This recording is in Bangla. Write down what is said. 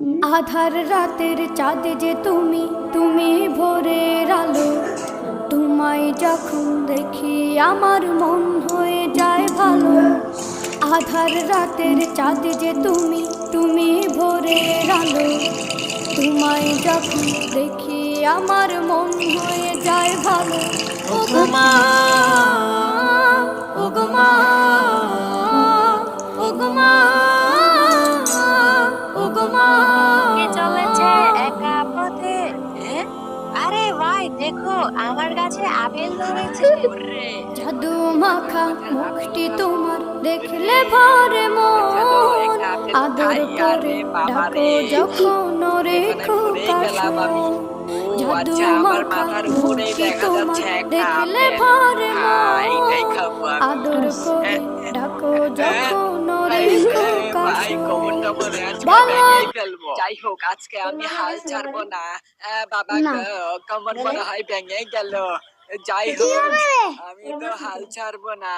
আধার রাতের চাঁদ যে তুমি, তুমি ভোরের আলো। তোমায় যখন দেখি আমার মন হয়ে যায় ভালো। আধার রাতের চাঁদ যে তুমি, তুমি ভোরের আলো। তোমায় যখন দেখি আমার মন হয়ে যায় ভালো। ও গো মা, ও গো মা, ও গো মা, ও গো মা। কে চলেছে একা পথে? এ? আরে ভাই দেখো, আমার গাছে আপেল ধরেছে। ওরে, জাদু মাখা মুখটি তোমার দেখলে ভরে চলো মন। একটা আপেল আদর খাই। করে আরে বাবা ডাকো রে, যখন ওরে এখানে ঘুরেই গেলাম আমি। খোকাশোন। ও জাদু আচ্ছা, আমার মাখা মাথার উপরেই মুখটি দেখা তোমার যাচ্ছে একটা দেখলে আপেল। ভরে এইটাই মন। খাবো আমি। আদর করে ডাকো যখন ওরে ভাই কোমর খোকাশোন। টমর আজকে বলো ভেঙেই ফেলবো। যাই হোক, আজকে আমি হাল ছাড়বো না। বাবা গো, কোমর মনে হয় ভেঙে গেল। যাই হোক, আমি তো হাল ছাড়বো না।